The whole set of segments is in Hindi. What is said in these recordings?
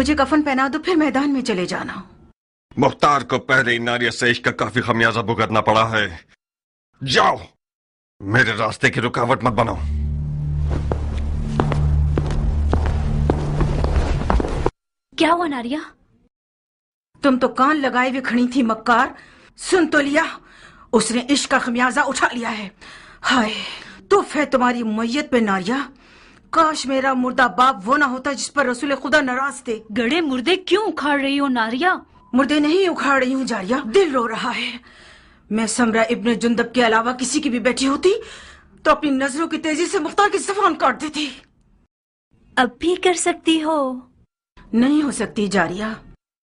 मुझे कफन पहना दो, फिर मैदान में चले जाना। मुख्तार को पहले इन नारिया से इश्क का काफी खमियाजा भुगतना पड़ा है। जाओ, मेरे रास्ते की रुकावट मत बनाओ। क्या हुआ नारिया? तुम तो कान लगाए हुए खड़ी थी मक्कार। सुन तो लिया, उसने इश्क का खमियाजा उठा लिया है। हाय तुफ है तुम्हारी मैयत पे नारिया। काश मेरा मुर्दा बाप वो ना होता जिस पर रसूल खुदा नाराज थे। गड़े मुर्दे क्यों उखाड़ रही हो नारिया? मुर्दे नहीं उखाड़ रही हूँ जारिया, दिल रो रहा है। मैं समरा इब्ने जुंदब के अलावा किसी की भी बेटी होती तो अपनी नजरों की तेजी से मुख्तार की ज़ुबान काट देती। अब भी कर सकती हो। नहीं हो सकती जारिया।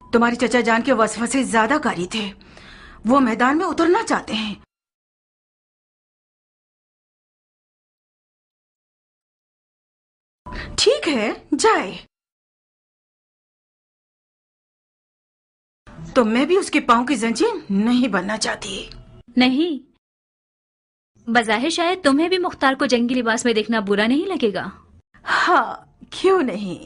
तुम्हारी चचा जान के वसवसे ज्यादा कारी थे। वो मैदान में उतरना चाहते हैं। ठीक है जाए, तो मैं भी उसके पांव की जंजीर नहीं बनना चाहती। नहीं, बज़ाहिर शायद तुम्हें भी मुख्तार को जंगी लिबास में देखना बुरा नहीं लगेगा। हाँ क्यों नहीं।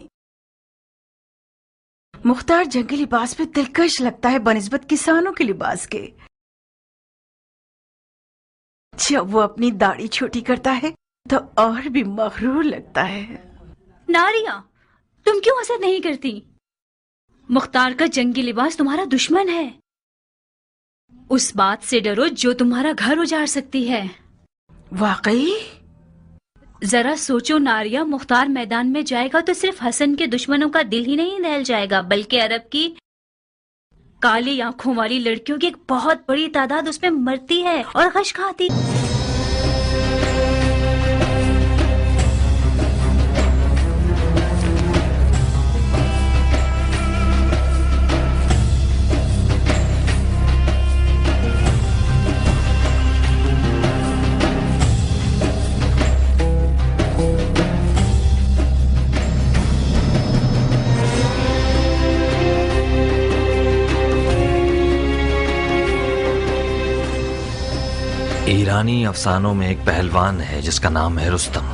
मुख्तार जंगी लिबास में दिलकश लगता है बनिस्बत किसानों के लिबास के। जब वो अपनी दाढ़ी छोटी करता है तो और भी मगरूर लगता है। नारिया, तुम क्यों हसद नहीं करती? मुख्तार का जंगी लिबास तुम्हारा दुश्मन है। उस बात से डरो जो तुम्हारा घर उजाड़ सकती है। वाकई? जरा सोचो नारिया, मुख्तार मैदान में जाएगा तो सिर्फ हसन के दुश्मनों का दिल ही नहीं दहल जाएगा, बल्कि अरब की काली आंखों वाली लड़कियों की एक बहुत बड़ी तादाद उसमें मरती है और गश खाती। ईरानी अफसानों में एक पहलवान है जिसका नाम है रुस्तम,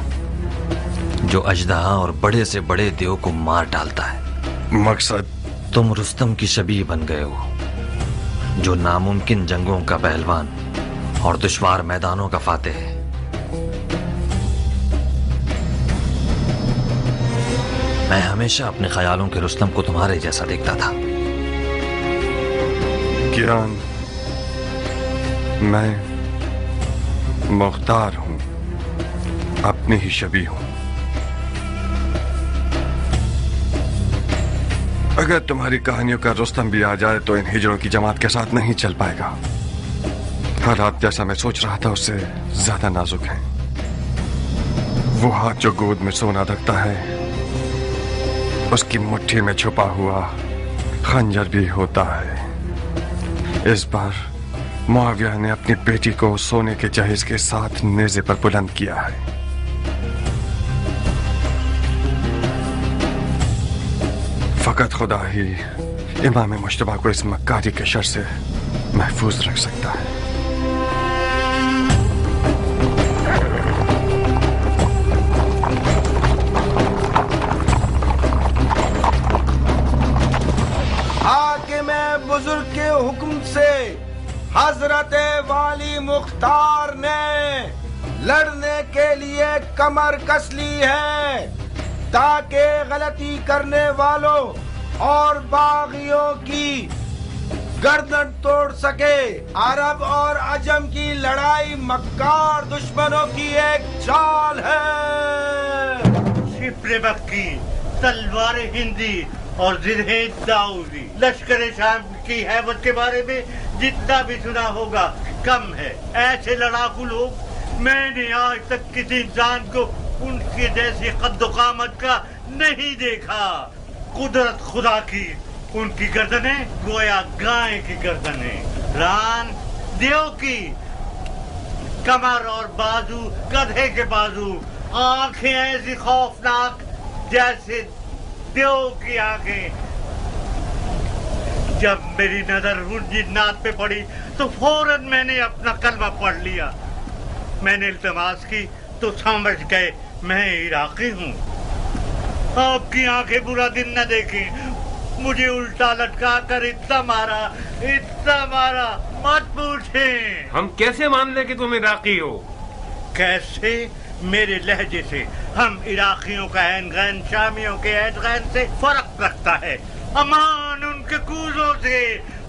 जो अजदहा और बड़े से बड़े देव को मार डालता है। मकसद? तुम रुस्तम की शबीह बन गए हो, जो नामुमकिन जंगों का पहलवान और दुश्वार मैदानों का फातेह है। मैं हमेशा अपने ख्यालों के रुस्तम को तुम्हारे जैसा देखता था। कियान, मैं मुख्तार हूं, अपनी ही शबीह हूं। अगर तुम्हारी कहानियों का रुस्तम भी आ जाए तो इन हिजड़ों की जमात के साथ नहीं चल पाएगा। हालात जैसा मैं सोच रहा था उससे ज्यादा नाजुक हैं। वो हाथ जो गोद में सोना रखता है, उसकी मुट्ठी में छुपा हुआ खंजर भी होता है। इस बार मुआविया ने अपनी बेटी को सोने के जहेज के साथ नेज़े पर बुलंद किया है। फकत खुदा ही इमाम मुश्तबा को इस मक्कारी के शर से महफूज रख सकता है। हाकिम बुजुर्ग के हुक्म से हजरत वाली मुख्तार ने लड़ने के लिए कमर कस ली है, ताकि गलती करने वालों और बागियों की गर्दन तोड़ सके। अरब और अजम की लड़ाई मक्कार दुश्मनों की एक चाल है। शिप्रे मक्की, तलवार हिंदी और जिरहे दाऊदी, लश्कर शाम की हैबत के बारे में जितना भी सुना होगा कम है। ऐसे लड़ाकू लोग मैंने आज तक किसी इंसान को उनके जैसी कद्दो-कामत का नहीं देखा। कुदरत खुदा की उनकी गर्दनें गोया गाय की गर्दनें, रान देव की कमर और बाजू गधे के बाजू, आंखें ऐसी खौफनाक जैसे देव की आंखें। जब मेरी नजर उन जिन्नात पे पड़ी तो फौरन मैंने अपना कलमा पढ़ लिया। मैंने इल्तिमास की तो समझ गए मैं इराकी हूँ। आपकी आंखें बुरा दिन न देखें, मुझे उल्टा लटका कर इतना मारा, मत पूछें। हम कैसे मान ले कि तुम इराकी हो? कैसे? मेरे लहजे से हम इराकियों का ऐन गैन शामियों के ऐन गैन से फर्क रखता है। अमान उनके कूजों से,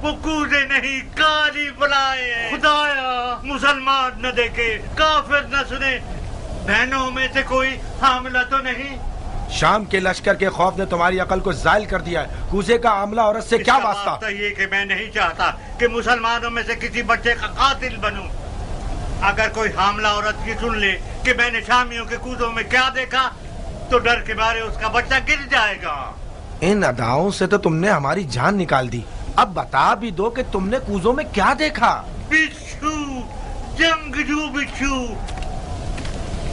वो कूजे नहीं काली बुलाए हैं। खुदाया मुसलमान न देखे, काफिर न सुने, बहनों में से कोई हामिला तो नहीं? शाम के लश्कर के खौफ ने तुम्हारी अकल को जायल कर दिया है। कूजे का आमला औरत से क्या वास्ता? तो ये कि मैं नहीं चाहता कि मुसलमानों में से किसी बच्चे का कातिल बनूं। अगर कोई हामला औरत की सुन ले कि मैंने शामियों के कूजों में क्या देखा, तो डर के मारे उसका बच्चा गिर जाएगा। इन अदाओं से तो तुमने हमारी जान निकाल दी। अब बता भी दो कि तुमने कूजों में क्या देखा? बिच्छू, जंगजू बिच्छू,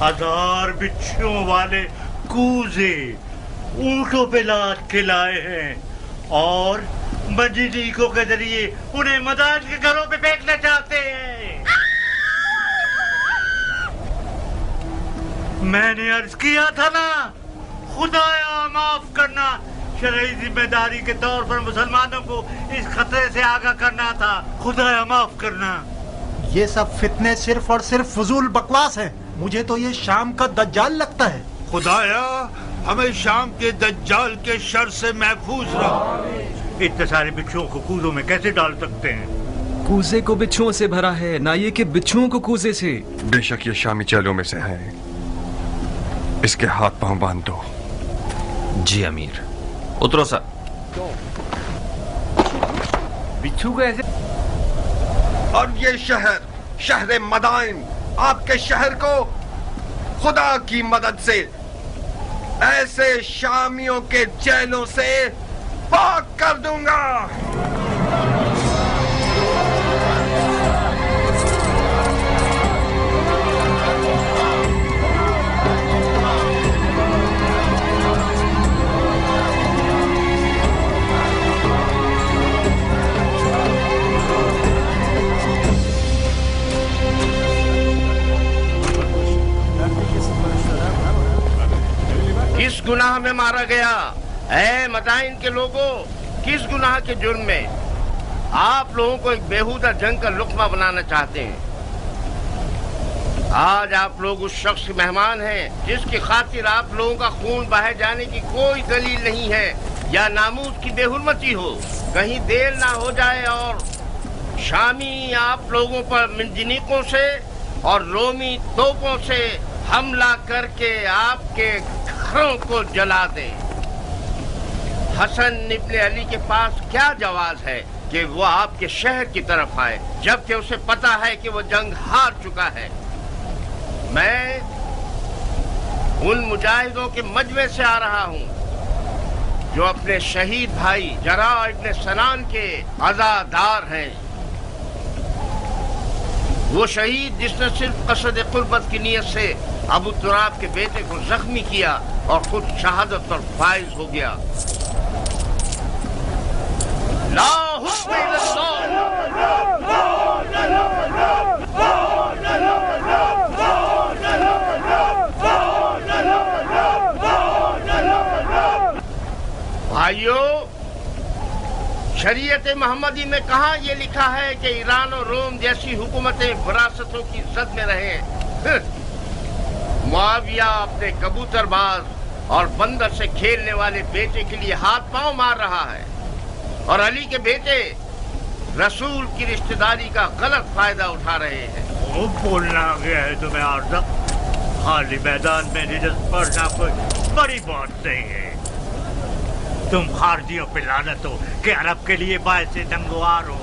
1000 बिच्छुओं वाले कूजे ऊंटों पे लाद के लाए हैं और मजीदीकों के जरिए उन्हें मदाज के घरों पे फेंकना चाहते हैं। मैंने अर्ज किया था ना, खुदाया माफ करना, शरई जिम्मेदारी के तौर पर मुसलमानों को इस खतरे से आगाह करना था। खुदाया माफ करना। ये सब फितने सिर्फ और सिर्फ फजूल बकवास है। मुझे तो ये शाम का दज्जाल लगता है। खुदाया हमें शाम के दज्जाल के शर से महफूज रख। इतने सारे बिच्छुओं को कूजों में कैसे डाल सकते हैं? कूजे को बिच्छुओं से भरा है, ना ये कि बिच्छुओं को कूजे से। बेशक ये शामी चेलों में से है, इसके हाथ पांव बांध दो। जी अमीर। उतरो सर। बिच्छू कैसे? और ये शहर मदाइन, आपके शहर को खुदा की मदद से ऐसे शामियों के जेलों से पाक कर दूंगा। किस गुनाह में मारा गया? ऐ मदाइन के लोगों, किस गुनाह के जुर्म में? आप लोगों को एक बेहुदा जंग का लुक्मा बनाना चाहते हैं। आज आप लोग उस शख्स के मेहमान हैं जिसकी खातिर आप लोगों का खून बहाए जाने की कोई दलील नहीं है या नामूस की बेहुरमती हो। कहीं देर ना हो जाए और शामी आप लोगों पर मिंजनीकों से और रोमी तोपों से हमला करके आपके घरों को जला दे। हसन इब्ने अली के पास क्या जवाज है कि वो आपके शहर की तरफ आए, जबकि उसे पता है कि वो जंग हार चुका है। मैं उन मुजाहिदों के मजमे से आ रहा हूँ जो अपने शहीद भाई जरा इब्ने सनान के अज़ादार हैं। वो शहीद जिसने सिर्फ कसद कुर्बत की नीयत से अबू तुराब के बेटे को जख्मी किया और खुद शहादत पर फाइज हो गया। ला हुक्म भाइयों, शरीयत मोहम्मदी में कहाँ ये लिखा है कि ईरान और रोम जैसी हुकूमतें विरासतों की जद में रहें? मुआविया अपने कबूतरबाज और बंदर से खेलने वाले बेटे के लिए हाथ पांव मार रहा है और अली के बेटे रसूल की रिश्तेदारी का गलत फायदा उठा रहे हैं। वो बोलना आ गया है तुम्हें आर्जा? खाली मैदान में रिजल्ट पढ़ना कोई बड़ी बात नहीं है। तुम खारजियों पे लानत हो कि अरब के लिए बायस नंगवार हो।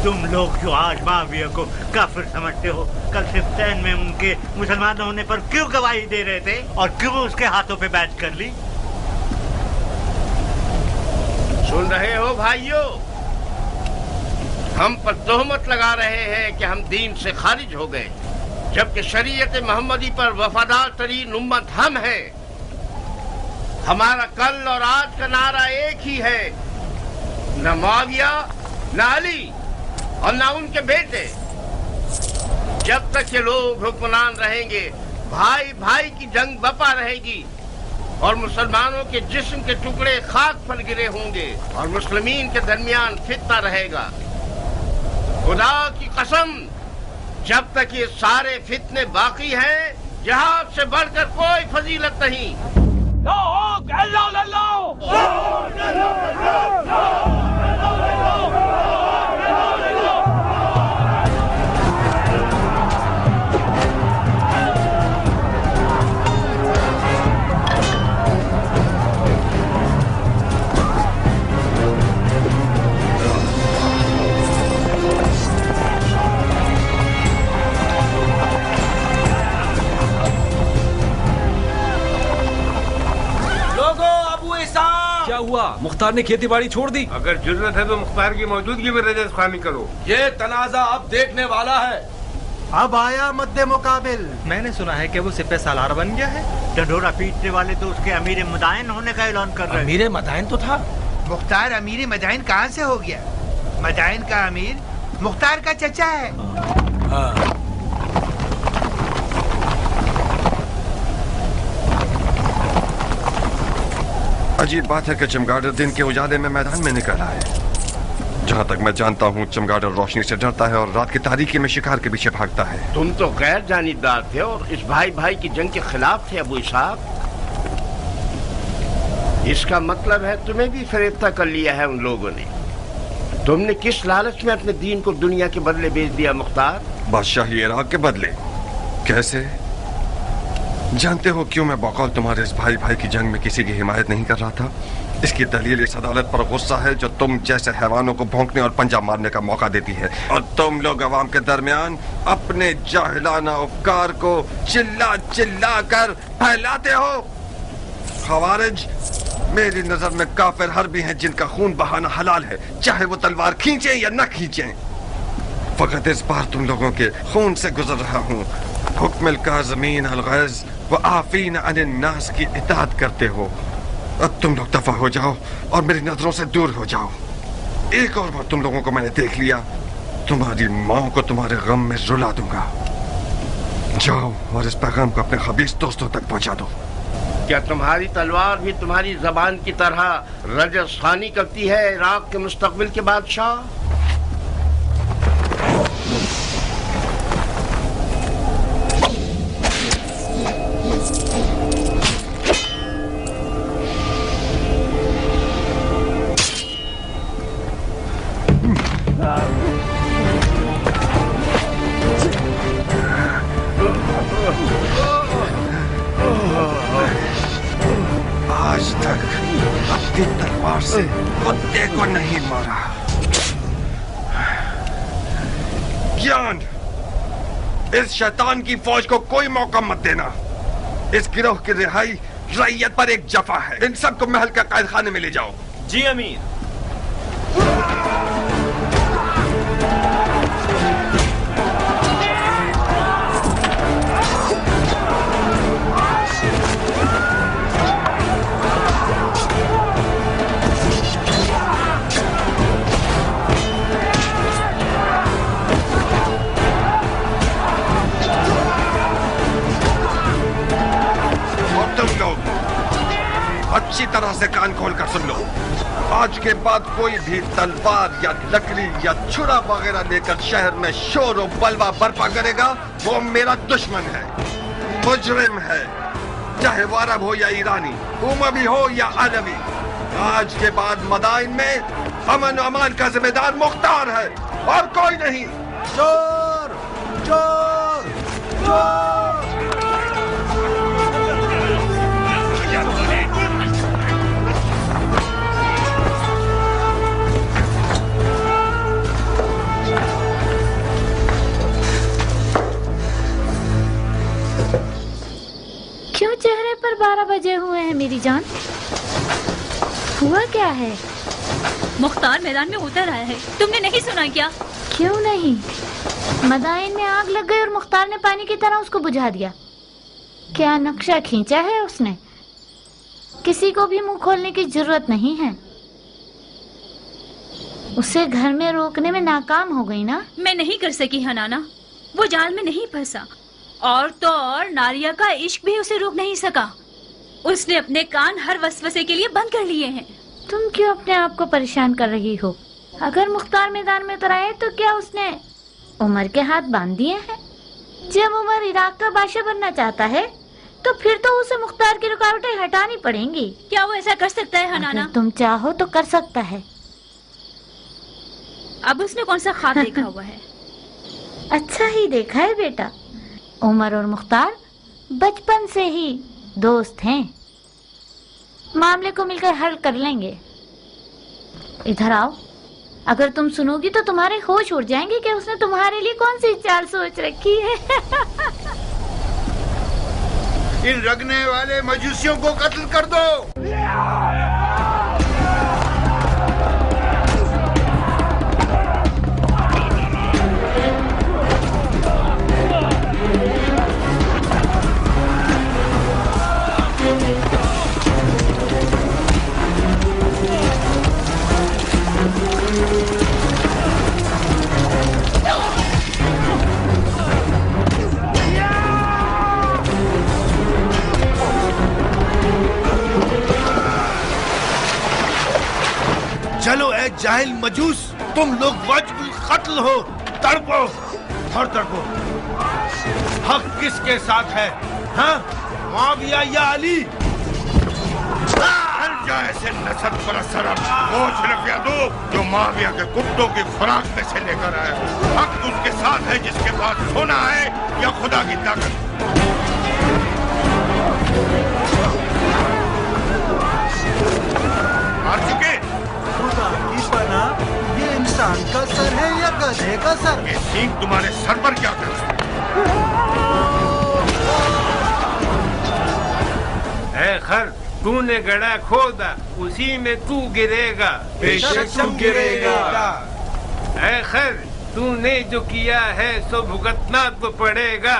तुम लोग जो आज माविया को काफिर समझते हो, कल सिफ्तैन में उनके मुसलमान होने पर क्यों गवाही दे रहे थे और क्यों उसके हाथों पे बैच कर ली? सुन रहे हो भाइयों, हम पर तोहमत लगा रहे हैं कि हम दीन से खारिज हो गए, जबकि शरीयत मोहम्मदी पर वफादार तरीन उम्मत हम हैं। हमारा कल और आज का नारा एक ही है, न मुआविया, न अली और न उनके बेटे। जब तक ये लोग हुक्मरान रहेंगे, भाई भाई की जंग बपा रहेगी और मुसलमानों के जिस्म के टुकड़े खाक पर गिरे होंगे और मुस्लिमीन के दरमियान फितना रहेगा। खुदा की कसम, जब तक ये सारे फितने बाकी हैं, जिहाद से बढ़कर कोई फजीलत नहीं। क्या हुआ? मुख्तार ने खेती बाड़ी छोड़ दी? अगर जरूरत है तो मुख्तार की मौजूदगी में रजस खानी करो। ये तनाजा अब देखने वाला है। अब आया मद्दे मुकाबिल। मैंने सुना है कि वो सिपह सालार बन गया है। ढंढोरा पीटने वाले तो उसके अमीर मदाइन होने का ऐलान कर रहे हैं। अमीर मदाइन तो था। मुख्तार अमीर मदाइन कहाँ से हो गया? मदाइन का अमीर मुख्तार का चचा है। हाँ। अजीब बात है कि चमगादड़ दिन के उजाले में मैदान में निकला है। जहाँ तक मैं जानता हूँ, चमगादड़ रोशनी से डरता है और रात की तारीकी में शिकार के पीछे भागता है। तुम तो गैर जानिबदार थे और इस भाई भाई की जंग के खिलाफ थे अबू इसहाक। इसका मतलब है तुम्हें भी फरेब्ता कर लिया है उन लोगों ने। तुमने किस लालच में अपने दीन को दुनिया के बदले बेच दिया मुख्तार? बादशाही इराक के बदले? कैसे? जानते हो क्यों मैं बकौल तुम्हारे इस भाई भाई की जंग में किसी की हिमायत नहीं कर रहा था? इसकी दलील इस अदालत पर गुस्सा है जो तुम जैसे हैवानों को भौंकने और पंजा मारने का मौका देती है, और तुम लोग अवाम के दरमियान अपने जाहिलाना उपकार को चिल्ला चिल्ला कर फैलाते हो। खवारिज मेरी नजर में काफिर हर्बी हैं जिनका खून बहाना हलाल है, चाहे वो तलवार खींचे या न खींचे। फकत इस बार तुम लोगों के खून से गुजर रहा हूँ। हुक्म काज़मीन अल-ग़ैज़ व आफ़ीन अनिन नास की इताअत करते हो। अब तुम लोग दफा हो जाओ और मेरी नजरों से दूर हो जाओ। एक और बार तुम लोगों को मैंने देख लिया, तुम्हारी माँ को तुम्हारे गम में रुला दूंगा। जाओ और इस पैगाम को अपने खबीस दोस्तों तक पहुंचा दो। क्या तुम्हारी तलवार भी तुम्हारी जबान की तरह रजस खानी करती है इराक के मुस्तकबिल के बादशाह? आज तक अपनी तलवार से कुत्ते को नहीं मारा। ज्ञान, इस शैतान की फौज को कोई मौका मत देना। इस गिरोह की रिहाई रैयत पर एक जफा है। इन सबको महल के कैद खाने में ले जाओ। जी अमीर। अच्छी तरह से कान खोल कर सुन लो। आज के बाद कोई भी तलवार या लकड़ी या छुरा वगैरह लेकर शहर में शोर और बलवा बर्पा करेगा, वो मेरा दुश्मन है, मुजरिम है, चाहे वो अरब हो या ईरानी, उमवी हो या अरबी। आज के बाद मदाइन में अमन और अमान का जिम्मेदार मुख्तार है और कोई नहीं। चोर चोर चोर। क्यों चेहरे पर 12 बजे हुए हैं मेरी जान? हुआ क्या है? मुख्तार मैदान में उतर आया है, तुमने नहीं सुना क्या? क्यों नहीं? मदाइन में आग लग गई और मुख्तार ने पानी की तरह उसको बुझा दिया। क्या नक्शा खींचा है उसने? किसी को भी मुंह खोलने की जरूरत नहीं है। उसे घर में रोकने में नाकाम हो गई ना? मैं नहीं कर सकी हनाना, वो जाल में नहीं फंसा। और तो और नारिया का इश्क भी उसे रोक नहीं सका। उसने अपने कान हर वसवसे के लिए बंद कर लिए हैं। तुम क्यों अपने आप को परेशान कर रही हो? अगर मुख्तार मैदान में उतर आए तो क्या उसने उमर के हाथ बांध दिए हैं? जब उमर इराक का बादशाह बनना चाहता है तो फिर तो उसे मुख्तार की रुकावटें हटानी पड़ेंगी। क्या वो ऐसा कर सकता है हनाना? अगर तुम चाहो तो कर सकता है। अब उसने कौन सा ख्वाब देखा हुआ है? अच्छा ही देखा है बेटा। उमर और मुख्तार बचपन से ही दोस्त हैं। मामले को मिलकर हल कर लेंगे। इधर आओ। अगर तुम सुनोगी तो तुम्हारे होश उड़ जाएंगे कि उसने तुम्हारे लिए कौन सी चाल सोच रखी है। इन रगने वाले मजूसियों को कत्ल कर दो। चलो ए जाहिल मजूस, तुम लोग वजबुल कत्ल हो। तड़पो, थर तड़पो। हक किसके साथ है? हाँ, मुआविया या अली? ऐसे नसब पर सरब वो सिर्फ दो जो मुआविया के कुत्तों की खुराक में से लेकर आए। हक उसके साथ है जिसके पास सोना है या खुदा की ताकत। मार चुके? खुदा की पनाह, ये इंसान का सर है या गधे का सर? ये सींग तुम्हारे सर पर क्या कर है? खर, तूने गड़ा खोदा, उसी में तू गिरेगा। बेशक तुम गिरेगा। है खर, तूने जो किया है सो भुगतना तो पड़ेगा।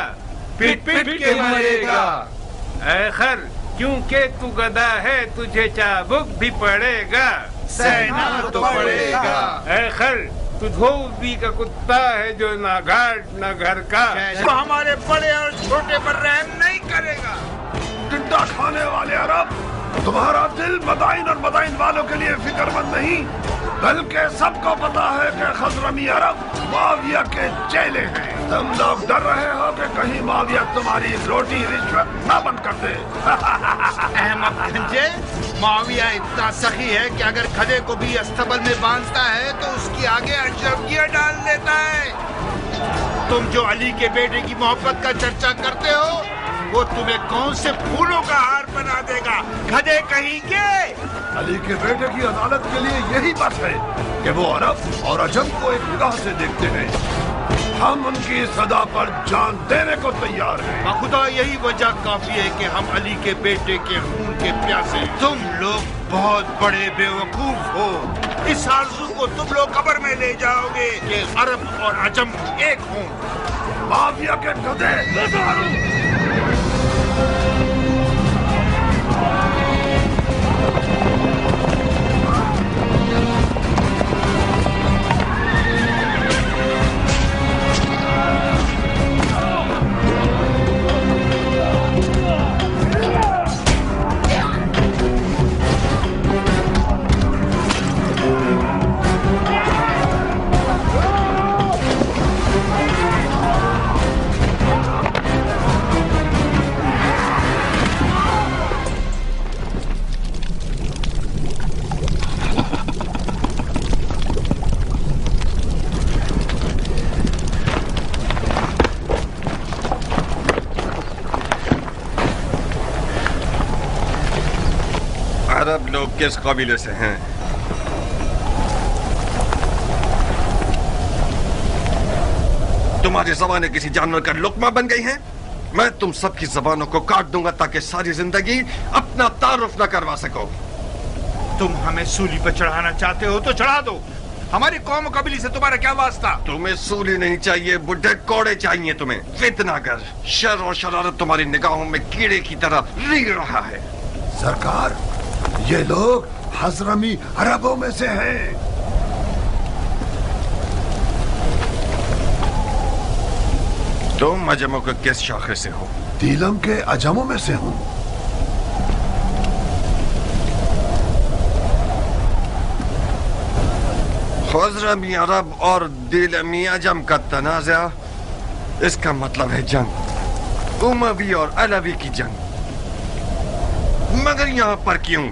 पिट पिट के मरेगा। है खर, क्योंकि तू गधा है तुझे चाबुक भी पड़ेगा। सहना तो पड़ेगा। है खर, तू धोबी का कुत्ता है जो ना घाट ना घर का। तो हमारे बड़े और छोटे पर रहम नहीं करेगा। टिड्डा खाने वाले अरब, तुम्हारा दिल मदाइन और मदाइन वालों के लिए फिक्रमंद नहीं, बल्कि सबको पता है कि खजरमी अरब मुआविया के चेले हैं। तुम लोग डर रहे हो कि कहीं मुआविया तुम्हारी रोटी रिश्वत न बंद कर दे। अहमद गंजे, मुआविया इतना सखी है कि अगर गधे को भी अस्तबल में बांधता है तो उसकी आगे अशरफियां डाल देता है। तुम जो अली के बेटे की मोहब्बत का चर्चा करते हो, वो तुम्हें कौन से फूलों का हार बना देगा, गधे कहेंगे। अली के बेटे की अदालत के लिए यही बस है कि वो अरब और अजम को एक निगाह से देखते हैं। हम उनकी सदा पर जान देने को तैयार हैं। खुदा, यही वजह काफी है कि हम अली के बेटे के खून के प्यासे। तुम लोग बहुत बड़े बेवकूफ हो। इस आरज़ू को तुम लोग कब्र में ले जाओगे कि अरब और अजम एक हों। मुआविया के गधे। अरब लोग किस कबीले से हैं? तुम्हारी जबानें किसी जानवर का लुकमा बन गई हैं? मैं तुम सबकी जबानों को काट दूंगा ताकि सारी जिंदगी अपना तारुफ न करवा सको। तुम हमें सूली पर चढ़ाना चाहते हो तो चढ़ा दो। हमारी कौम कबीले से तुम्हारा क्या वास्ता? तुम्हें सूली नहीं चाहिए, बुढ़े कोड़े चाहिए तुम्हें। फितनागर, शर और शरारत तुम्हारी निगाहों में कीड़े की तरह रींग रहा है। सरकार, ये लोग हजरमी अरबों में से हैं। तुम अजमों के किस शाखे से हो? दीलम के अजमों में से हूँ। खुज़रा मियां अरब और दिल मियां जम का तनाज़ा, इसका मतलब है जंग, उमवी और अलवी की जंग। मगर यहां पर क्यों?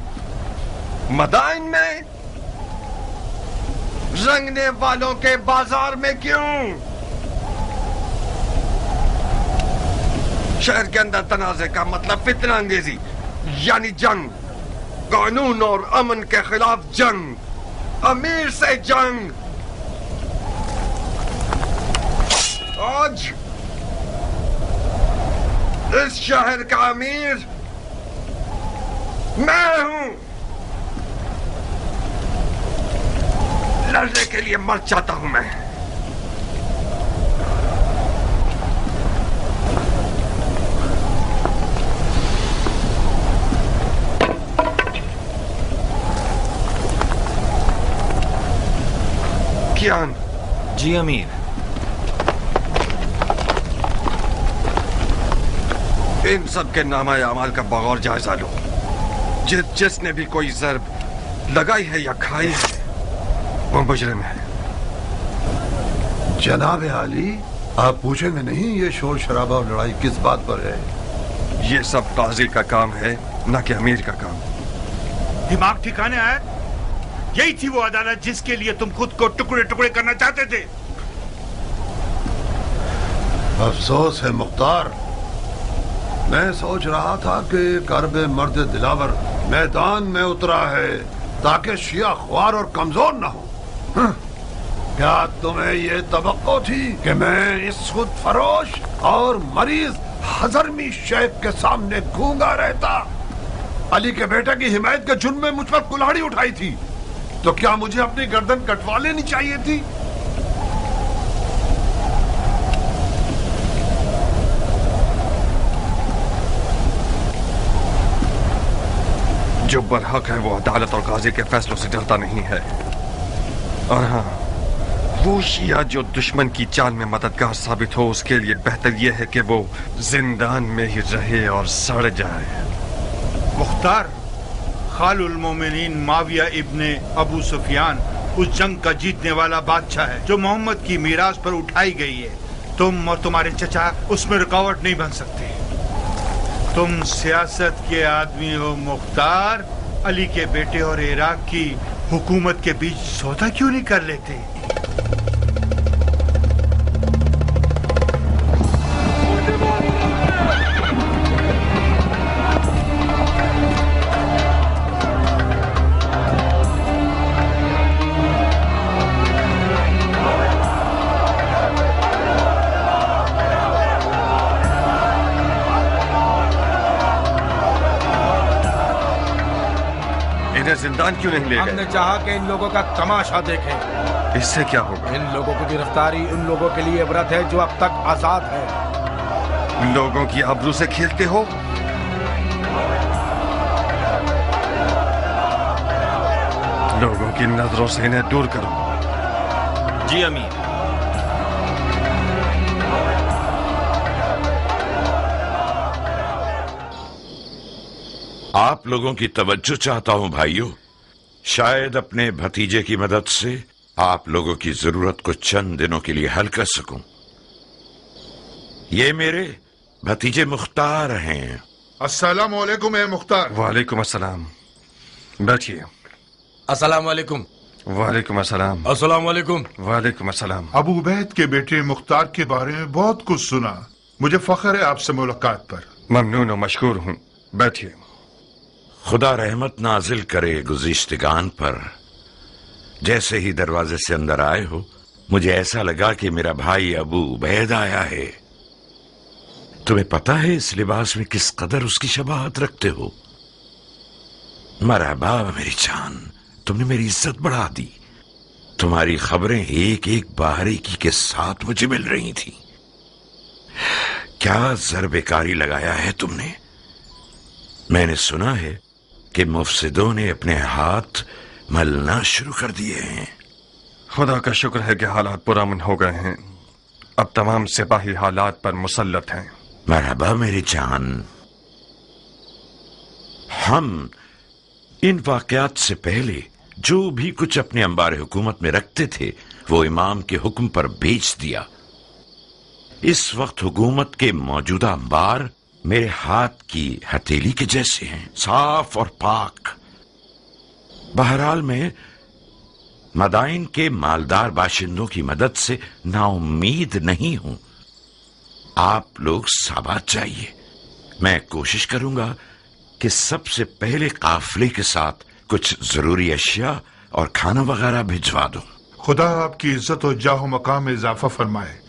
मदाइन में, रंगने वालों के बाजार में क्यों? शहर के अंदर तनाज़े का मतलब फितना अंगेजी यानी जंग, कानून और अमन के खिलाफ जंग, अमीर से जंग। आज इस शहर का अमीर मैं हूं। लड़ने के लिए मर जाता हूं मैं। कियान। जी अमीर। इन सब के नामा अमाल का बगौर जायजा लो। जिसने भी कोई ज़र्ब लगाई है या खाई है वो मुजरिम है। जनाब आली, आप पूछेंगे नहीं ये शोर शराबा और लड़ाई किस बात पर है? ये सब काजी का काम है, न कि अमीर का काम। दिमाग ठिकाने आया? यही थी वो अदालत जिसके लिए तुम खुद को टुकड़े टुकड़े करना चाहते थे। अफसोस है मुख्तार, मैं सोच रहा था कि कर्ब मर्द दिलावर मैदान में उतरा है ताकि शिया ख्वार और कमजोर न हो। क्या तुम्हें ये तवक्को थी कि मैं इस खुद फरोश और मरीज हजरमी शेख के सामने गूंगा रहता? अली के बेटे की हिमायत के जुर्म में मुझ पर कुल्हाड़ी उठाई थी, तो क्या मुझे अपनी गर्दन कटवा लेनी चाहिए थी? जो बरहक है वो अदालत और काजी के फैसलों से डरता नहीं है। और हाँ, वो शिया जो दुश्मन की चाल में मददगार साबित हो, उसके लिए बेहतर यह है कि वो जिंदान में ही रहे और सड़ जाए। मुख्तार, खालुल मोमिनीन माविया इब्ने अबू सुफियान उस जंग का जीतने वाला बादशाह है जो मोहम्मद की मीरास पर उठाई गई है। तुम और तुम्हारे चचा उसमें रुकावट नहीं बन सकते। तुम सियासत के आदमी हो मुख्तार। अली के बेटे और इराक की हुकूमत के बीच सौदा क्यों नहीं कर लेते? जिंदान क्यों नहीं ले गए? हमने चाहा कि इन लोगों का तमाशा देखें। इससे क्या होगा? इन लोगों की गिरफ्तारी उन लोगों के लिए इबरत है जो अब तक आजाद है। लोगों की आबरू से खेलते हो? लोगों की नजरों से इन्हें दूर करो। जी अमीर। आप लोगों की तवज्जो चाहता हूं भाइयों। शायद अपने भतीजे की मदद से आप लोगों की जरूरत को चंद दिनों के लिए हल कर सकूं। ये मेरे भतीजे मुख्तार हैं। अस्सलाम वालेकुम है मुख्तार। वालेकुम अस्सलाम। बैठिए। अस्सलाम वालेकुम। वालेकुम अस्सलाम। अस्सलाम वालेकुम। वालेकुम अस्सलाम। अबू उबैद के बेटे मुख्तार के बारे में बहुत कुछ सुना। मुझे फख्र है आपसे मुलाकात पर। ममनून और मशकूर हूँ। बैठिए। खुदा रहमत नाजिल करे गुज़िश्तगान पर। जैसे ही दरवाजे से अंदर आए हो, मुझे ऐसा लगा कि मेरा भाई अबू उबैद आया है। तुम्हें पता है इस लिबास में किस कदर उसकी शबाहत रखते हो? मरहबा मेरी जान, तुमने मेरी इज्जत बढ़ा दी। तुम्हारी खबरें एक एक बारीकी के साथ मुझे मिल रही थी। क्या ज़रबेकारी लगाया है तुमने? मैंने सुना है कि मुफसिदों ने अपने हाथ मलना शुरू कर दिए हैं। खुदा का शुक्र है कि हालात पुरअमन हो गए हैं। अब तमाम सिपाही हालात पर मुसल्लत हैं। मरहबा मेरी जान। हम इन वाकयात से पहले जो भी कुछ अपने अंबार हुकूमत में रखते थे वो इमाम के हुक्म पर बेच दिया। इस वक्त हुकूमत के मौजूदा अंबार मेरे हाथ की हथेली के जैसे हैं, साफ और पाक। बहरहाल मैं मदाइन के मालदार बाशिंदों की मदद से नाउम्मीद नहीं हूं। आप लोग साबात चाहिए। मैं कोशिश करूंगा कि सबसे पहले काफिले के साथ कुछ जरूरी अशिया और खाना वगैरह भिजवा दूं। खुदा आपकी इज्जत और जाहो मकाम में इजाफा फरमाए।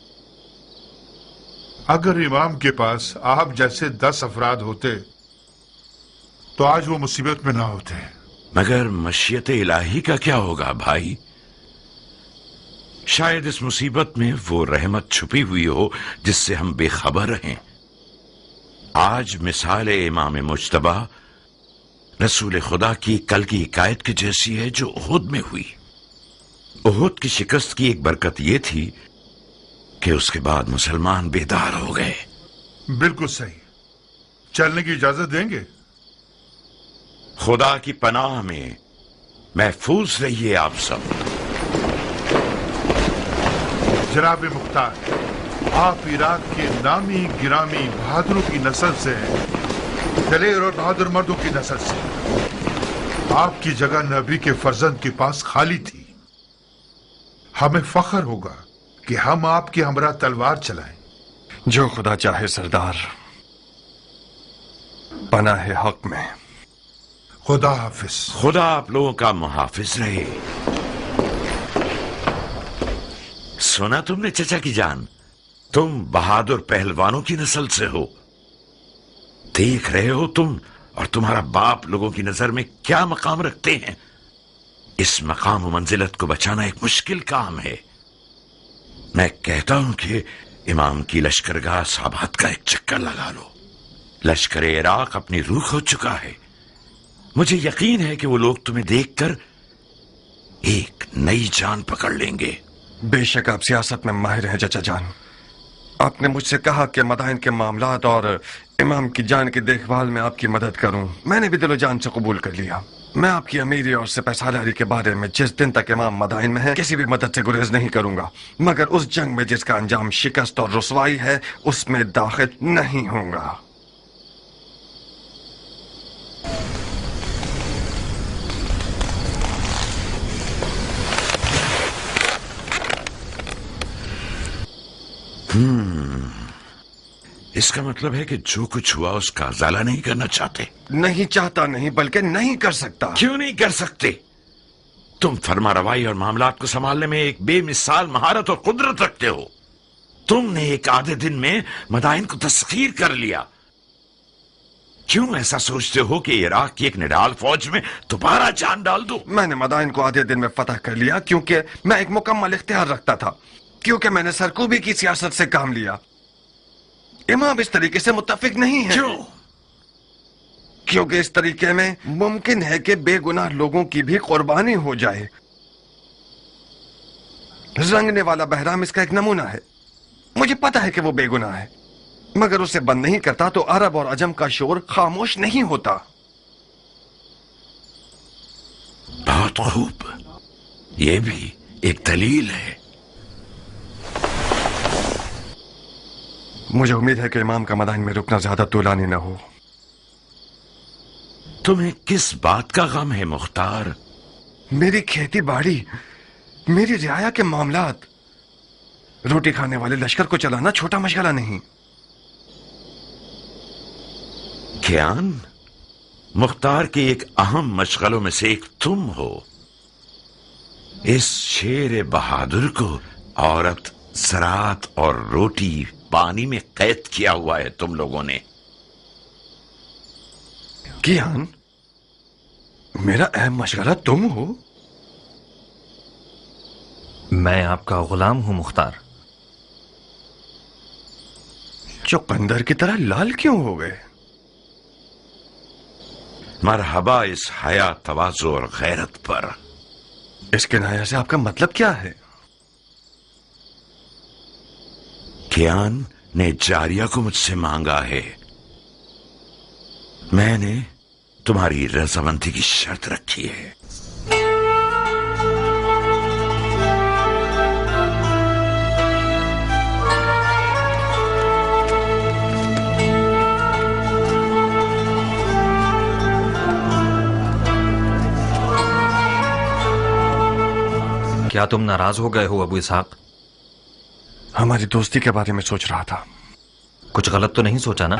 अगर इमाम के पास आप जैसे 10 अफराद होते तो आज वो मुसीबत में ना होते। मगर मशीयत इलाही का क्या होगा भाई? शायद इस मुसीबत में वो रहमत छुपी हुई हो जिससे हम बेखबर रहें। आज मिसाल इमाम मुज्तबा रसूल खुदा की कल की हिकायत की जैसी है जो उहुद में हुई। उहुद की शिकस्त की एक बरकत यह थी कि उसके बाद मुसलमान बेदार हो गए। बिल्कुल सही। चलने की इजाजत देंगे? खुदा की पनाह में महफूज रहिए आप सब। जनाब मुख्तार, आप इराक के नामी गिरामी बहादुरों की नस्ल से हैं, दलेर और बहादुर मर्दों की नस्ल से। आपकी जगह नबी के फर्जंद के पास खाली थी। हमें फख्र होगा कि हम आपके हमरा तलवार चलाएं। जो खुदा चाहे सरदार, पनाह हक में। खुदा हाफिज। खुदा आप लोगों का मुहाफिज रहे। सुना तुमने चचा की जान, तुम बहादुर पहलवानों की नस्ल से हो। देख रहे हो तुम और तुम्हारा बाप लोगों की नजर में क्या मकाम रखते हैं। इस मकाम और मंजिलत को बचाना एक मुश्किल काम है। मैं कहता हूं कि इमाम की लश्करगाह साबात का एक चक्कर लगा लो। लश्कर इराक अपनी रूह खो चुका है। मुझे यकीन है कि वो लोग तुम्हें देखकर एक नई जान पकड़ लेंगे। बेशक आप सियासत में माहिर हैं चचा जान। आपने मुझसे कहा कि मदाइन के मामलात और इमाम की जान की देखभाल में आपकी मदद करूं। मैंने भी दिलो जान से कबूल कर लिया। मैं आपकी अमीरी और सिपहसालारी के बारे में जिस दिन तक इमाम मदाइन में है किसी भी मदद से गुरेज नहीं करूंगा, मगर उस जंग में जिसका अंजाम शिकस्त और रुसवाई है उसमें दाखिल नहीं होऊंगा। इसका मतलब है कि जो कुछ हुआ उसका उजाला नहीं करना चाहते। नहीं चाहता नहीं, बल्कि नहीं कर सकता। क्यों नहीं कर सकते? तुम फरमा रवाई और मामलात को संभालने में एक बेमिसाल महारत और कुदरत रखते हो। तुमने एक आधे दिन में मदाइन को तस्खीर कर लिया। क्यों ऐसा सोचते हो कि इराक की एक निडाल फौज में दोबारा जान डाल दो? मैंने मदाइन को आधे दिन में फतह कर लिया क्योंकि मैं एक मुकम्मल इख्तियार रखता था, क्योंकि मैंने सरकूबी की सियासत से काम लिया। इमाम इस तरीके से मुत्तफिक नहीं है। क्यों? क्योंकि इस तरीके में मुमकिन है कि बेगुनाह लोगों की भी कुर्बानी हो जाए। रंगने वाला बहराम इसका एक नमूना है। मुझे पता है कि वो बेगुनाह है, मगर उसे बंद नहीं करता तो अरब और अजम का शोर खामोश नहीं होता। बहुत खूब, यह भी एक दलील है। मुझे उम्मीद है कि इमाम का मदाइन में रुकना ज्यादा तूलानी न हो। तुम्हें किस बात का गम है मुख्तार? मेरी खेती बाड़ी, मेरी रियाया के मामलात। रोटी खाने वाले लश्कर को चलाना छोटा मशगला नहीं। कियान, मुख्तार के एक अहम मशगलों में से एक तुम हो। इस शेर बहादुर को औरत, ज़राअत और रोटी पानी में कैद किया हुआ है तुम लोगों ने। कियान, मेरा अहम मशगला तुम हो? मैं आपका गुलाम हूं मुख्तार। चुकंदर की तरह लाल क्यों हो गए? मरहबा इस हया, तवाज़ु और गैरत पर। इस किनाया से आपका मतलब क्या है? कियान ने जारिया को मुझसे मांगा है। मैंने तुम्हारी रजामंदी की शर्त रखी है। क्या तुम नाराज हो गए हो अबू इसहाक? हमारी दोस्ती के बारे में सोच रहा था। कुछ गलत तो नहीं सोचा ना?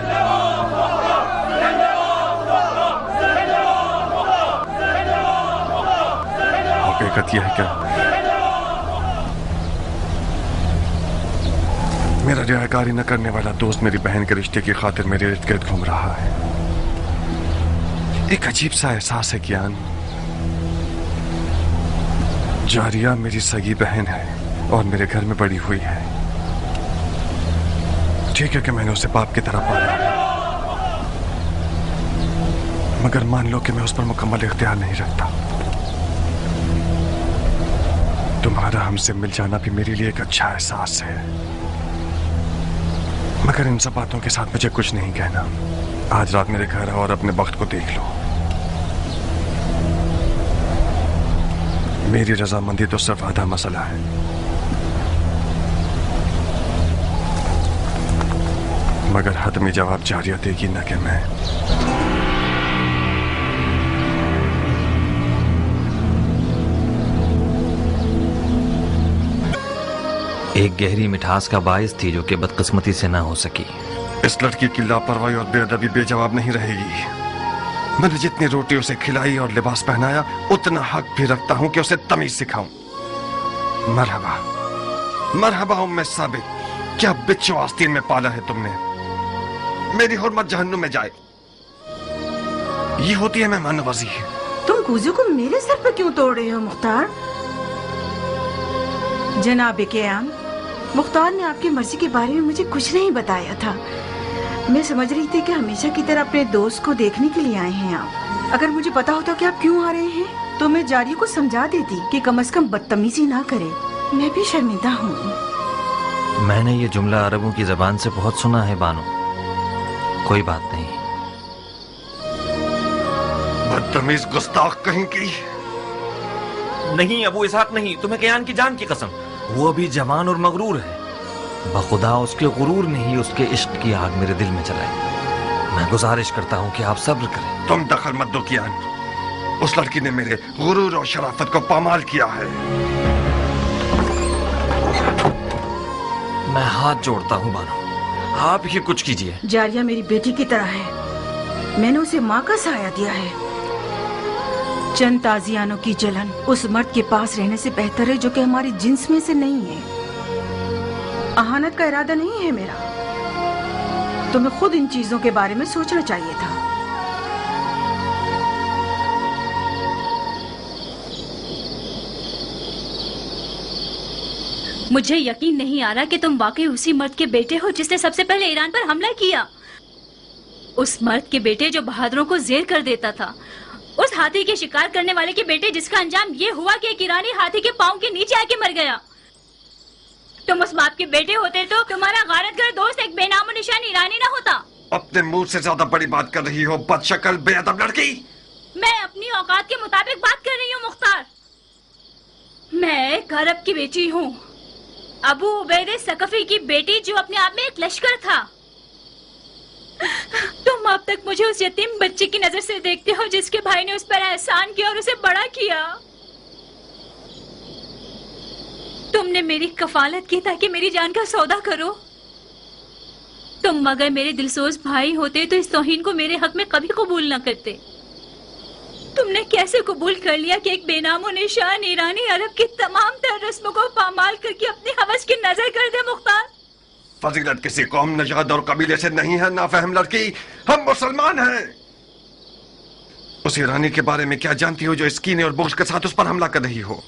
हकीकत यह है क्या मेरा रियाकारी न करने वाला दोस्त मेरी बहन के रिश्ते की खातिर मेरे इर्द गिर्द घूम रहा है। एक अजीब सा एहसास है ज्ञान। जारिया मेरी सगी बहन है और मेरे घर में बड़ी हुई है। ठीक है कि मैंने उसे बाप की तरह पाला, मगर मान लो कि मैं उस पर मुकम्मल इख्तियार नहीं रखता। तुम्हारा हमसे मिल जाना भी मेरे लिए एक अच्छा एहसास है, मगर इन सब बातों के साथ मुझे कुछ नहीं कहना। आज रात मेरे घर आओ और अपने वक्त को देख लो। मेरी रजामंदी तो सिर्फ आधा मसला है। मगर हतमी जवाब जारिया देगी न कि मैं। एक गहरी मिठास का बाइस थी जो कि बदकिस्मती से ना हो सकी। इस लड़की की लापरवाही और बेअदबी बेजवाब नहीं रहेगी। मैंने जितनी रोटी उसे खिलाई और लिबास पहनाया, उतना हक भी रखता हूं कि उसे तमीज सिखाऊं। मरहबा मरहबा उम्मे साबित, क्या बिच्छू आस्तीन में पाला है तुमने। मेरी हुर्मत जहन्नुम में जाए। ये होती है मेहमान नवाजी। तुम कूजू को मेरे सर पर क्यों तोड़ रहे हो मुख्तार? जनाब क़याम, मुख्तार ने आपकी मर्जी के बारे में मुझे कुछ नहीं बताया था। मैं समझ रही थी कि हमेशा की तरह अपने दोस्त को देखने के लिए आए हैं आप। अगर मुझे पता होता कि आप क्यों आ रहे हैं तो मैं जारिया को समझा देती कि कम से कम बदतमीजी ना करे। मैं भी शर्मिंदा हूँ। मैंने ये जुमला अरबों की जबान से बहुत सुना है बानो। कोई बात नहीं। बदतमीज गुस्ताख कहीं की। नहीं अबू इसहाक नहीं, तुम्हें क़यान की जान की कसम। वो अभी जवान और मगरूर है। बखुदा उसके गुरूर ने ही उसके इश्क की आग मेरे दिल में जलाई। मैं गुजारिश करता हूँ कि आप सब्र करें। तुम दखल मत दो कियान। उस लड़की ने मेरे गुरूर और शराफत को पामाल किया है। मैं हाथ जोड़ता हूँ बानो, आप ही कुछ कीजिए। जारिया मेरी बेटी की तरह है। मैंने उसे माँ का साया दिया है। चंद ताजियानों की जलन उस मर्द के पास रहने से बेहतर है जो कि हमारी जिन्स में से नहीं है। अहानत का इरादा नहीं है मेरा। तुम्हें खुद इन चीजों के बारे में सोचना चाहिए था। मुझे यकीन नहीं आ रहा कि तुम वाकई उसी मर्द के बेटे हो जिसने सबसे पहले ईरान पर हमला किया। उस मर्द के बेटे जो बहादुरों को जेर कर देता था। उस हाथी के शिकार करने वाले के बेटे जिसका अंजाम ये हुआ कि एक ईरानी हाथी के पांव के नीचे आके मर गया। तुम उस बाप के बेटे होते तो तुम्हारा गारतगर दोस्त एक बेनामो निशान ईरानी ना होता। अपने मुंह से ज्यादा बड़ी बात कर रही हो बदशक्ल बेअदब लड़की। मैं अपनी औकात के मुताबिक बात कर रही हूँ मुख्तार। मैं एक अरब की बेटी हूँ, अबू उबैद सकफी की बेटी, जो अपने आप में एक लश्कर था। तुम अब तक मुझे उस यतीम बच्चे की नजर से देखते हो जिसके भाई ने उस पर एहसान किया और उसे बड़ा किया। तुमने मेरी कफालत की ताकि मेरी जान का सौदा करो। तुम अगर मेरे दिलसोज भाई होते तो इस तौहीन को मेरे हक में कभी कबूल न करते। तुमने कैसे कबूल कर लिया कि एक बेनामो निशान ईरानी अरब की तमाम तर रस्मों को पामाल करके अपनी हवस की नजर कर दे मुख्तार? फजीलत किसी कौम, नजाद और कबीले से नहीं है नाफहम लड़की। हम मुसलमान हैं। उस ईरानी के बारे में क्या जानती हो जो इस कीने और बुग़्ज़ के साथ उस पर हमला कर रही हो?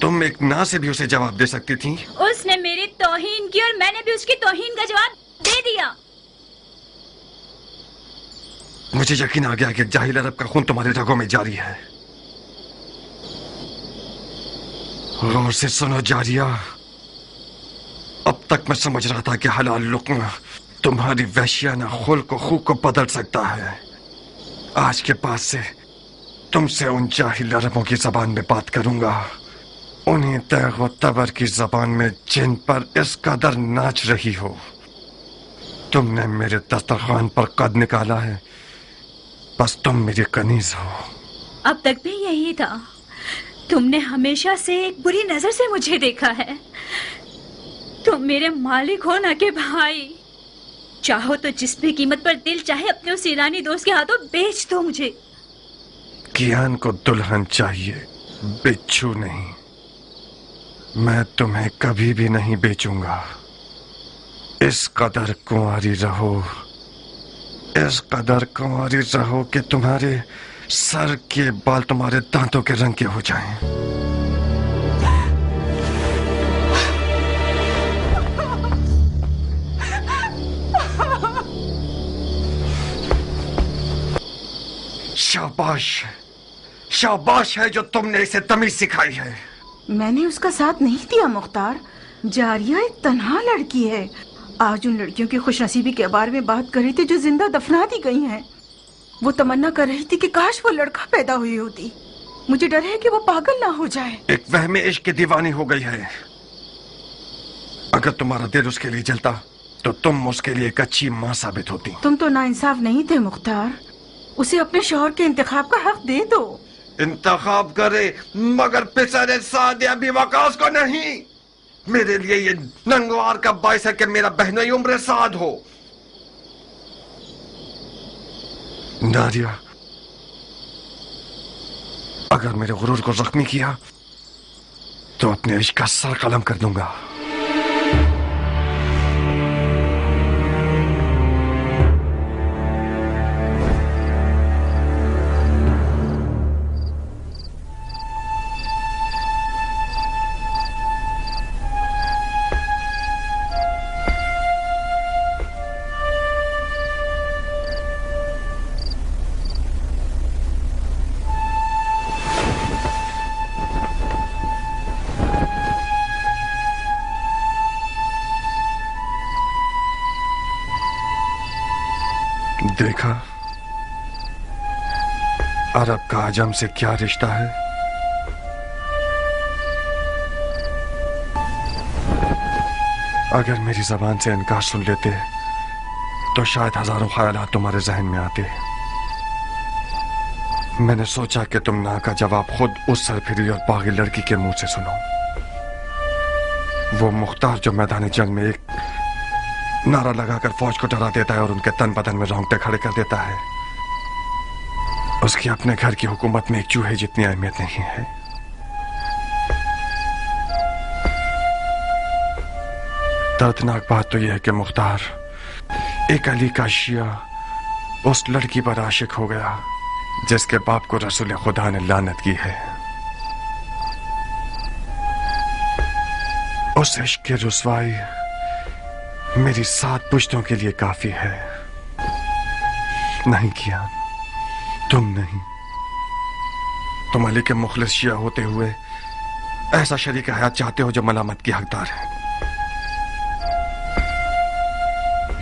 तुम एक ना से भी उसे जवाब दे सकती थी। उसने मेरी तौहीन की और मैंने भी उसकी तौहीन का जवाब दे दिया। मुझे यकीन आ गया कि जाहिल अरब का खून तुम्हारे रगों में जारी है। गौर से सुनो जारिया, अब तक मैं समझ रहा था कि हलाल लुक्मा तुम्हारी वहशियाना खुल्क को खूब को बदल सकता है। आज के बाद से तुमसे उन जाहिल अरबों की जबान में बात करूंगा, उन्हीं तैग व तबर की जबान में जिन पर इस कदर नाच रही हो। तुमने मेरे दस्तरखान पर कद निकाला है, बस तुम मेरी कनीज हो। अब तक भी यही था। तुमने हमेशा से एक बुरी नजर से मुझे देखा है। तुम मेरे मालिक हो ना कि भाई। चाहो तो जिस भी कीमत पर दिल चाहे अपने उस ईरानी दोस्त के हाथों बेच दो मुझे। कियान को दुल्हन चाहिए, बिच्छू नहीं। मैं तुम्हें कभी भी नहीं बेचूंगा। इस कदर कुंवारी रहो, इस कदर कुंवारी रहो कि तुम्हारे सर के बाल तुम्हारे दांतों के रंग के हो जाएं। शाबाश, शाबाश है जो तुमने इसे तमीज सिखाई है। मैंने उसका साथ नहीं दिया मुख्तार। जारिया एक तन्हा लड़की है। आज उन लड़कियों की खुशनसीबी के बारे में बात कर रही थी जो जिंदा दफना दी गई हैं। वो तमन्ना कर रही थी कि काश वो लड़का पैदा हुई होती। मुझे डर है कि वो पागल ना हो जाए। एक वहमे इश्क की दीवानी हो गई है। अगर तुम्हारा दिल उसके लिए जलता तो तुम उसके लिए एक अच्छी माँ साबित होती। तुम तो नाइंसाफ नहीं थे मुख्तार। उसे अपने शौहर के इंतखाब का हक दे दो। इंतखाब करे मगर पिसरे साद अभी वकास को नहीं। मेरे लिए ये नंगवार का बाइस है कि मेरा बहनोई उम्र साद हो। नारिया, अगर मेरे गुरूर को जख्मी किया तो अपने इश्क का सर कलम कर दूंगा। देखा अरब का आजम से क्या रिश्ता है। अगर मेरी जबान से इनकार सुन लेते तो शायद हजारों ख्यालात तुम्हारे जहन में आते। मैंने सोचा कि तुम ना का जवाब खुद उस सरफिरी और बागी लड़की के मुंह से सुनो। वो मुख्तार जो मैदान जंग में एक नारा लगाकर फौज को डरा देता है और उनके तन बदन में रोंगटे खड़े कर देता है, उसकी अपने घर की हुकूमत में एक चूहे जितनी अहमियत नहीं है। दर्दनाक बात तो यह है कि मुख्तार एक अली का शिया उस लड़की पर आशिक हो गया जिसके बाप को रसूल खुदा ने लानत की है। उस इश्क की रुसवाई मेरी 7 पुश्तों के लिए काफी है। नहीं किया, तुम नहीं। तुम अली के मुखलिस शिया होते हुए ऐसा शरीक हयात चाहते हो जो मलामत की हकदार है।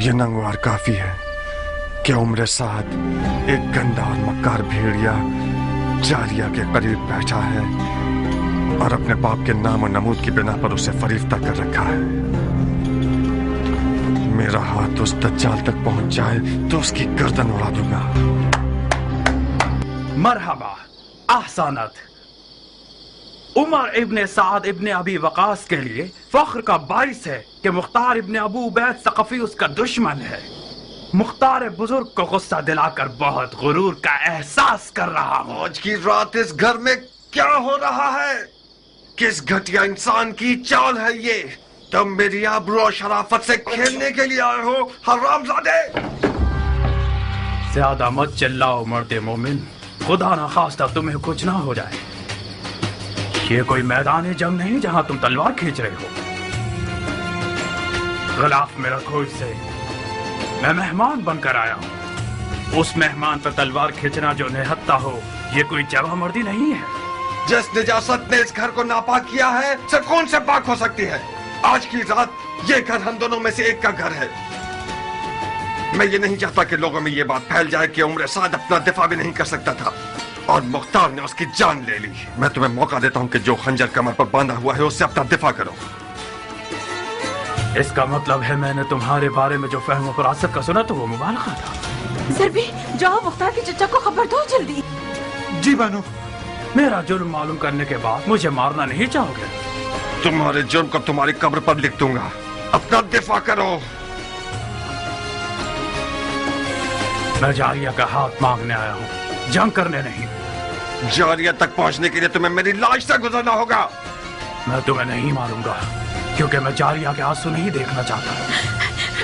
यह नंगवार काफी है कि उम्र साद एक गंदा और मक्कार भेड़िया जारिया के करीब बैठा है और अपने बाप के नाम और नमूद की बिना पर उसे फरीफ्ता कर रखा है। मेरा हाथ उस दज्जाल तक पहुंच जाए तो उसकी गर्दन उड़ा दूंगा। मरहबा, ahsanat। उमर इब्ने साद इब्ने अबी वकास के लिए फख्र का बाइस है कि मुख्तार इब्ने अबू उबैद सक़फ़ी उसका दुश्मन है। मुख्तार बुजुर्ग को गुस्सा दिलाकर बहुत गुरूर का एहसास कर रहा हूँ। आज की रात इस घर में क्या हो रहा है? किस घटिया इंसान की चाल है ये? तुम मेरी आबरू और शराफत से खेलने के लिए आए हो हरामजादे। ज्यादा मत चिल्लाओ मर्दे मोमिन, खुदा ना खास्ता तुम्हें कुछ ना हो जाए। ये कोई मैदान जंग नहीं जहां तुम तलवार खींच रहे हो। गिलाफ में रखो इसे। मैं मेहमान बनकर आया हूँ। उस मेहमान पर तलवार खींचना जो निहत्ता हो, ये कोई जवां मर्दी नहीं है। जिस निजासत ने इस घर को नापाक किया है, सिर्फ कौन से पाक हो सकती है? आज की रात ये घर हम दोनों में से एक का घर है। मैं ये नहीं चाहता कि लोगों में ये बात फैल जाए कि उम्र साद अपना दिफा भी नहीं कर सकता था और मुख्तार ने उसकी जान ले ली। मैं तुम्हें मौका देता हूँ कि जो खंजर कमर पर बांधा हुआ है उससे अपना दिफा करो। इसका मतलब है मैंने तुम्हारे बारे में जो फहम फरासत का सुना तो वो मुबालगा था। सर भी जाओ, मुख्तार के चचा को खबर दो जल्दी। जी बानो। मेरा जुर्म मालूम करने के बाद मुझे मारना नहीं चाहोगे? तुम्हारे जुर्म को तुम्हारी कब्र पर लिख दूंगा। अपना दिफा करो। मैं जारिया का हाथ मांगने आया हूँ, जंग करने नहीं। जारिया तक पहुंचने के लिए तुम्हें मेरी लाश से गुजरना होगा। मैं तुम्हें नहीं मारूंगा, क्योंकि मैं जारिया के आंसू नहीं देखना चाहता।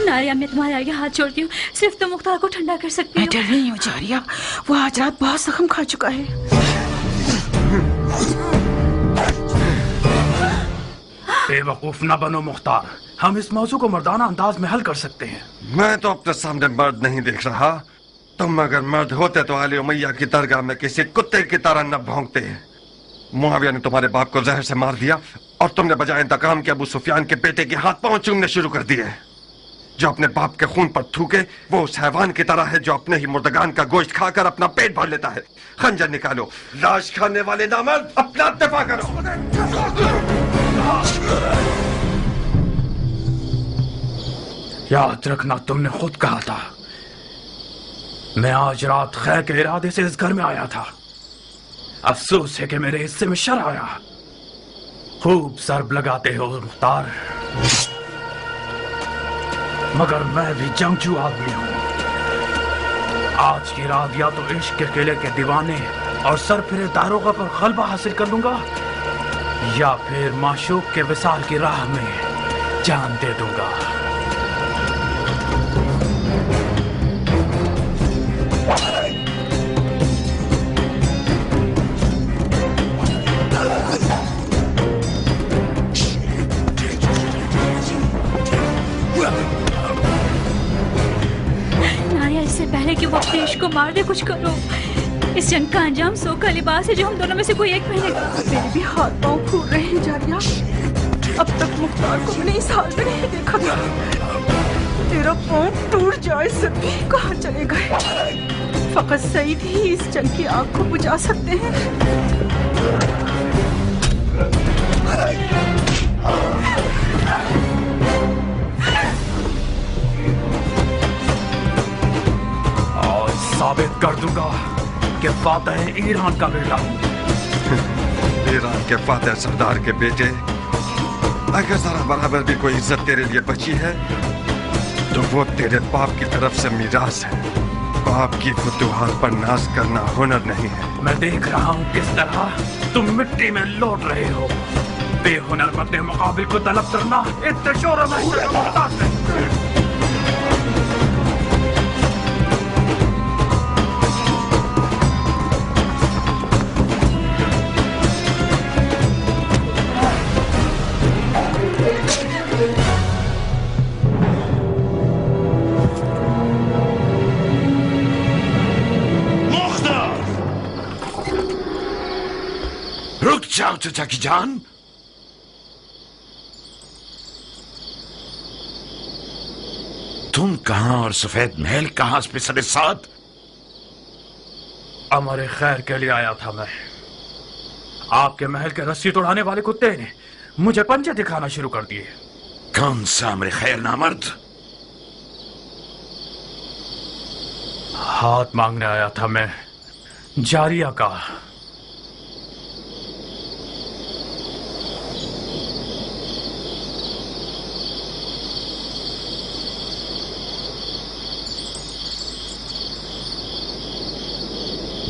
नारिया, मैं तुम्हारे आगे हाथ जोड़ती हूँ, सिर्फ तुम मुख्तार को ठंडा कर सकती हो। मैं डर रही हूँ जारिया, वो आज रात बहुत जख्म खा चुका है। बेवकूफ न बनो मुख्तार, हम इस मौजू को मर्दाना अंदाज में हल कर सकते हैं। मैं तो अपने सामने मर्द नहीं देख रहा। तुम अगर मर्द होते तो आली उमैया की दरगाह में किसी कुत्ते की तरह न भौंकते। मुआविया ने तुम्हारे बाप को जहर से मार दिया और तुमने बजाय इंतकाम के अबू सुफियान के बेटे के हाथ पांव चूमने शुरू कर दिए। जो अपने बाप के खून पर थूके वो उस हैवान की तरह है जो अपने ही मुर्दगान का गोश्त खाकर अपना पेट भर लेता है। खंजर निकालो, लाश खाने वाले नामर्द, अपना दफा करो। याद रखना, तुमने खुद कहा था। मैं आज रात खैर के इरादे से इस घर में आया था। अफसोस है कि मेरे हिस्से में शर आया। खूब सरब लगाते हो मुख्तार, मगर मैं भी जंगजू आदमी हूं। आज की रात या तो इश्क के किले के दीवाने और सरफिरे दारोगा पर गलबा हासिल कर लूंगा, या फिर माशूक के विसाल की राह में जान दे दूंगा। इससे पहले कि वो अपने इश्क को मार दे, कुछ करो। इस जंग का अंजाम सो का लिबास है जो हम दोनों में से कोई एक पहनेगा। मेरे भी हाथ पांव फूल रहे हैं जारिया। अब तक मुख्तार को मैंने इस हाल में नहीं देखा था। तेरा पांव टूट जाए सभी कहाँ चले गए। फकत सईद ही इस जंग की आग को बुझा सकते हैं। साबित कर दूंगा कि फातेह ईरान का बेटा हूं। ईरान के फातेह सरदार के बेटे, अगर जरा बराबर भी कोई इज्जत तेरे लिए बची है तो वो तेरे बाप की तरफ से मिरास है। बाप की फुतूहात पर नाज करना हुनर नहीं है। मैं देख रहा हूं किस तरह तुम मिट्टी में लौट रहे हो। बेहुनर अपने मुकाबिल को तलब करना इतने शोर में जाओ चाचा की जान। तुम कहां और सफेद महल कहां पे सरे साथ? अमर खैर के लिए आया था मैं। आपके महल के रस्सी तोड़ाने वाले कुत्ते ने मुझे पंजे दिखाना शुरू कर दिए। कौन सा अमर खैर नामर्द? हाथ मांगने आया था मैं, जारिया का।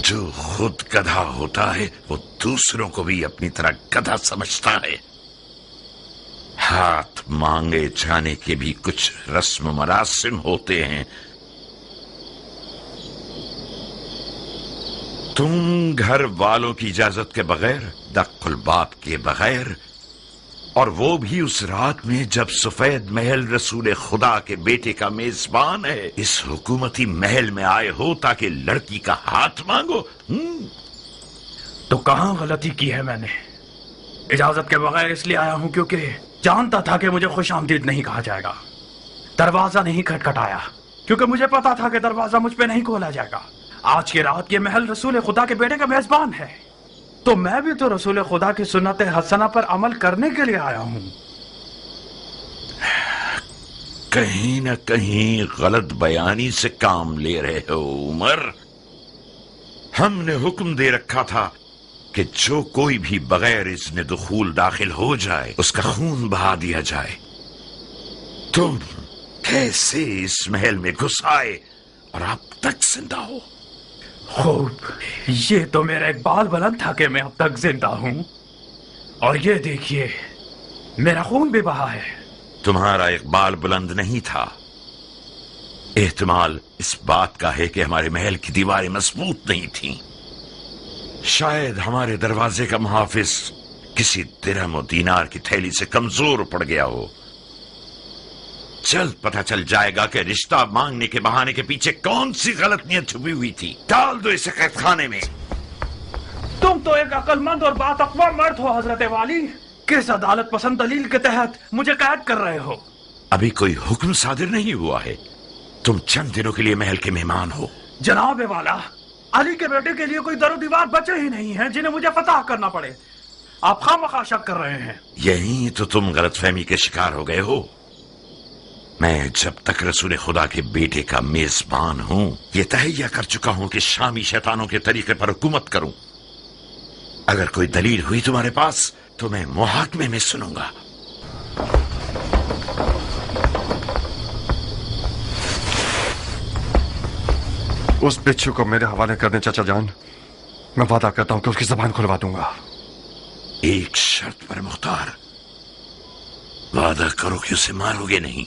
जो खुद गधा होता है वो दूसरों को भी अपनी तरह गधा समझता है। हाथ मांगे जाने के भी कुछ रस्म मरासिम होते हैं। तुम घर वालों की इजाजत के बगैर, दक्कुल बाप के बगैर, और वो भी उस रात में जब सफेद महल रसूल खुदा के बेटे का मेजबान है, इस हुकूमती महल में आए हो ताकि लड़की का हाथ मांगो। तो कहां गलती की है मैंने? इजाजत के बगैर इसलिए आया हूं क्योंकि जानता था कि मुझे खुशामदीद नहीं कहा जाएगा। दरवाजा नहीं खटखटाया क्योंकि मुझे पता था कि दरवाजा मुझ पे नहीं खोला जाएगा। आज की रात ये महल रसूल खुदा के बेटे का मेजबान है, तो मैं भी तो रसूल खुदा की सुन्नत हसना पर अमल करने के लिए आया हूं। कहीं न कहीं गलत बयानी से काम ले रहे हो उमर। हमने हुक्म दे रखा था कि जो कोई भी बगैर इज़्न दुखूल दाखिल हो जाए उसका खून बहा दिया जाए। तुम कैसे इस महल में घुस आए और अब तक जिंदा हो? खूब, ये तो मेरा इकबाल बुलंद था कि मैं अब तक जिंदा हूं, और ये देखिए मेरा खून भी बहा है। तुम्हारा इकबाल बुलंद नहीं था, एहतमाल इस बात का है कि हमारे महल की दीवारें मजबूत नहीं थीं। शायद हमारे दरवाजे का मुहाफिज किसी दिरहम और दीनार की थैली से कमजोर पड़ गया हो। जल्द पता चल जाएगा कि रिश्ता मांगने के बहाने के पीछे कौन सी गलत नियत छुपी हुई थी। डाल दो इसे कैद खाने में। तुम तो एक अक्लमंद और बातकवा मर्द हो हजरत वाली। किस अदालत पसंद दलील के तहत मुझे कैद कर रहे हो? अभी कोई हुक्म सादिर नहीं हुआ है। तुम चंद दिनों के लिए महल के मेहमान हो। जनाब वाला, अली के बेटे के लिए कोई दरो दीवार बचे ही नहीं है जिन्हें मुझे फतह करना पड़े। आप खामखा शक कर रहे हैं। यही तो तुम गलतफहमी के शिकार हो गए हो। मैं जब तक रसूल खुदा के बेटे का मेजबान हूं, ये तहैया कर चुका हूं कि शामी शैतानों के तरीके पर हुकूमत करूं। अगर कोई दलील हुई तुम्हारे पास तो मैं मुहाकमे में सुनूंगा। उस बिच्छू को मेरे हवाले कर दें चाचा जान। मैं वादा करता हूं कि उसकी जबान खुलवा दूंगा। एक शर्त पर मुख्तार, वादा करो कि उसे मारोगे नहीं।